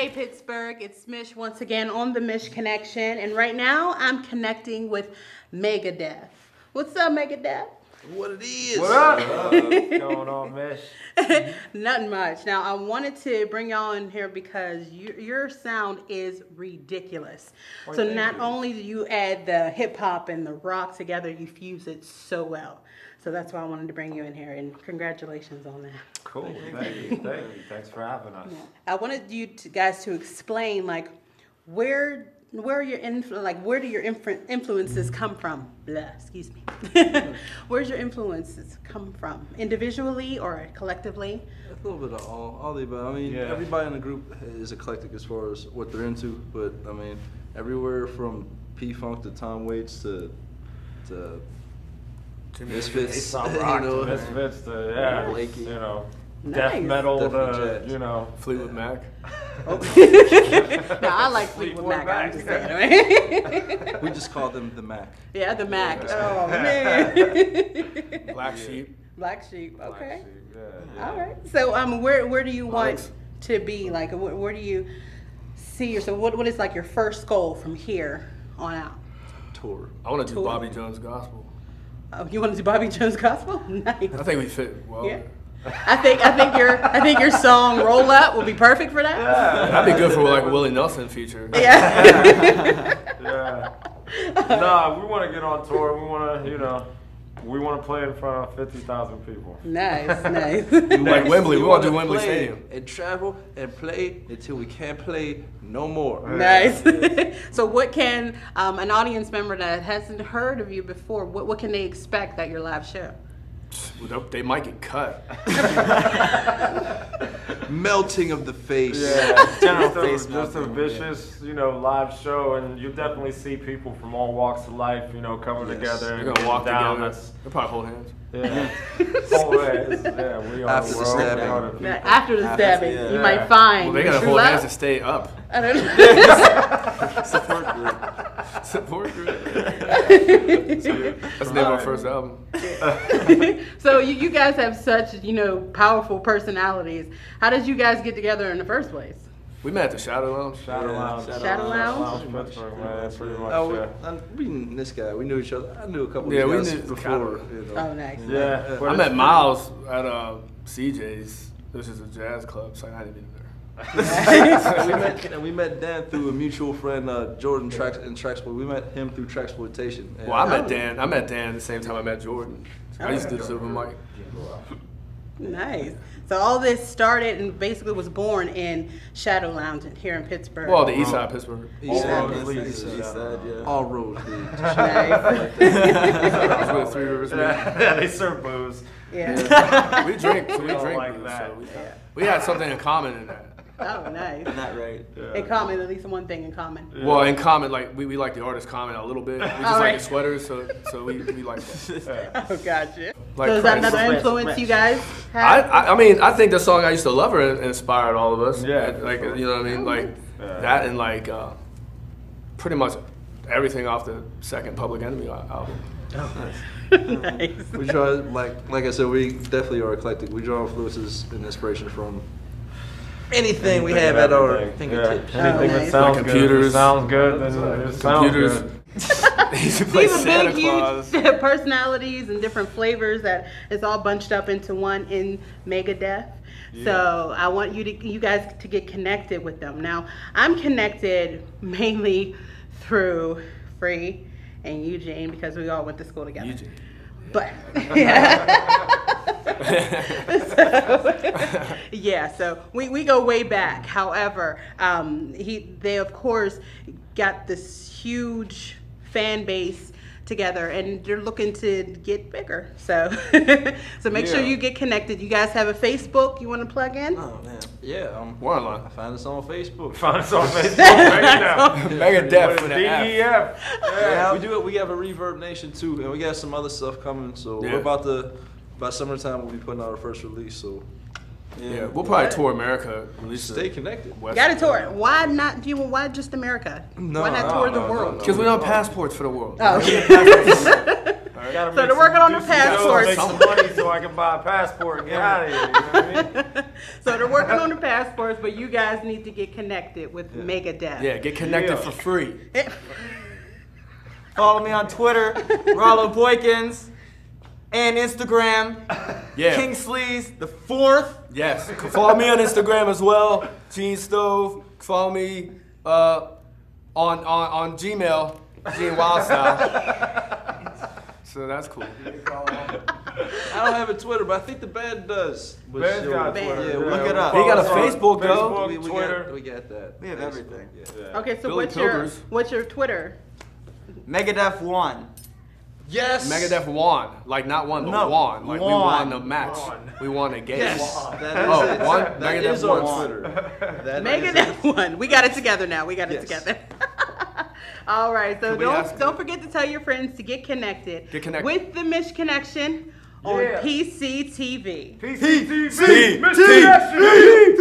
Hey Pittsburgh, it's Mish once again on the Mish Connection, and right now I'm connecting with Megadeth. What's up, Megadeth? What it is? What up? What's going on, Mish? Nothing much. Now I wanted to bring y'all in here because your sound is ridiculous. Well, so thank not you. only do you add the hip hop and the rock together, you fuse it so well. So that's why I wanted to bring you in here, and congratulations on that. Cool. Thank you. Thank you. Thanks for having us. Yeah. I wanted you guys to explain where do your influences come from? Blah, excuse me. Where's your influences come from? Individually or collectively? A little bit of all the above. I mean, Yeah. everybody in the group is eclectic as far as what they're into, but I mean, everywhere from P-Funk to Tom Waits to Misfits, Some rock to Misfits to, yeah, Blakey. you know, Nice. death metal Definitely to, jazz. you know. Fleetwood Mac. No, I like Fleetwood Mac. I'm just saying, right? We just call them the Mac. Yeah, the Mac. Yeah. Oh man. Black Sheep. Black Sheep. Black Okay. Sheep, yeah. All right. So where do you want Alex. to be? Like, where do you see yourself? What is like your first goal from here on out? Tour. I want to do Tour. Bobby Jones gospel. Oh, you want to do Bobby Jones gospel? Nice. I think we fit well. Yeah. I think your song "Roll Up" will be perfect for that. That'd be good for like a Willie Nelson feature. Yeah. Yeah. Nah, we want to get on tour. We want to, you know, we want to play in front of 50,000 people. Nice, nice. Like Wembley. We want to do wanna Wembley play Stadium. and travel and play until we can't play no more. Nice. So, what can an audience member that hasn't heard of you before? What can they expect at your live show? They might get cut. Melting of the face. Yeah, General just face a melting, vicious, you know, live show, and you definitely see people from all walks of life, you know, coming Yes. together. They're and gonna walk down. together. That's, They'll probably hold hands. yeah. Oh, yeah, we are After the the world. We stabbing. are the people. After the stabbing, yeah. you might find Well, they gotta true hold love. hands to stay up. I don't know. Support group. Support group. That's the name of our first album. So you guys have such, you know, powerful personalities. How did you guys get together in the first place? We met at the Shadow Lounge. Shadow Lounge. Shadow Lounge? Pittsburgh, man. Pretty much, Oh, yeah. we knew this guy. We knew each other. I knew a couple Yeah, of we guys knew before. kinda. You know. Oh, nice. Yeah. but I it's met Miles at CJ's. This is a jazz club, so I hadn't been there. And we met Dan through a mutual friend, Jordan in Traxploit. We met him through Traxploitation. And Well, I met Dan. I met Dan at the same time I met Jordan. I used to do this open mic. Nice. So all this started and basically was born in Shadow Lounge here in Pittsburgh. Well, the east side of Pittsburgh. East All Side, roads lead to East Shadow Side, Lounge. all roads lead. Nice. That's where the Three Rivers meet. Yeah, they serve booze. Yeah. We drink, so we don't drink like booze, that. so we had something in common in that. Oh, nice. Not right. In common, at least one thing in common. Well, in common, like we like the artist Common a little bit. We just like Alright. the sweaters, so we like that. Oh, gotcha. Like So is that Christ. another influence you guys have? I mean, I think the song I used to love her inspired all of us. Yeah, like for sure. you know what I mean, like Yeah. that and like pretty much everything off the second Public Enemy album. Nice. We try, like I said, we definitely are eclectic. We draw influences and inspiration from anything we have at our Anything, fingertips. yeah. Anything Oh, that nice. sounds Like good. computers. It sounds good. Then it sounds Computers. good. He used to play These are Santa big, Claus. huge personalities and different flavors that is all bunched up into one in Megadeth. So I want you guys to get connected with them. Now I'm connected mainly through Free and Eugene because we all went to school together. Eugene. But so we go way back. However, they of course got this huge fan base together, and they're looking to get bigger. So so make sure Yeah. you get connected. You guys have a Facebook you want to plug in? Oh man, yeah. We're online. Find us on Facebook. Find us on Facebook right now. Megadeth with an F. DEF. Yeah, we do it. We have a Reverb Nation too, and we got some other stuff coming. So Yeah. we're by summertime we'll be putting out our first release. So Yeah, we'll probably tour America. Release stay connected. Got to tour. Why not? Why just America? No, why not no, tour the no, world? Because we don't have passports for the world. Oh, okay. All right? I gotta So make they're working on do the some dough, passports. Make some money so I can buy a passport and get out of here. You know what I mean? So they're working on the passports, but you guys need to get connected with Megadeth. Yeah, get connected Yeah. for free. Follow me on Twitter, Rollo Boykins, and Instagram, Yeah. Kingsleys the 4th. Yes. Follow me on Instagram as well, Gene Stove. Follow me on Gmail, Gene Wildstyle. So that's cool. I don't have a Twitter, but I think the band does. Ben's got Ben. Twitter. Yeah, look it up. He got a Follow us on Facebook, though. Facebook, Twitter. We got that. We have Facebook, everything. Yeah. Yeah. Okay, so Billy Pilgers. what's your Twitter? Megadeth 1. Yes. Megadeth won. Like not won, but No, won. Like we won. won the match. Won. We won a game. Yes. That is Oh, it. one? That Megadeth is on won. Twitter. That is Megadeth it. one. We got it together now. We got it Yes. together. All right, so Can we ask- don't forget to tell your friends to get connected. Get connected. With the Mish Connection on Yeah. PCTV. PCTV. P- Mr. Connection.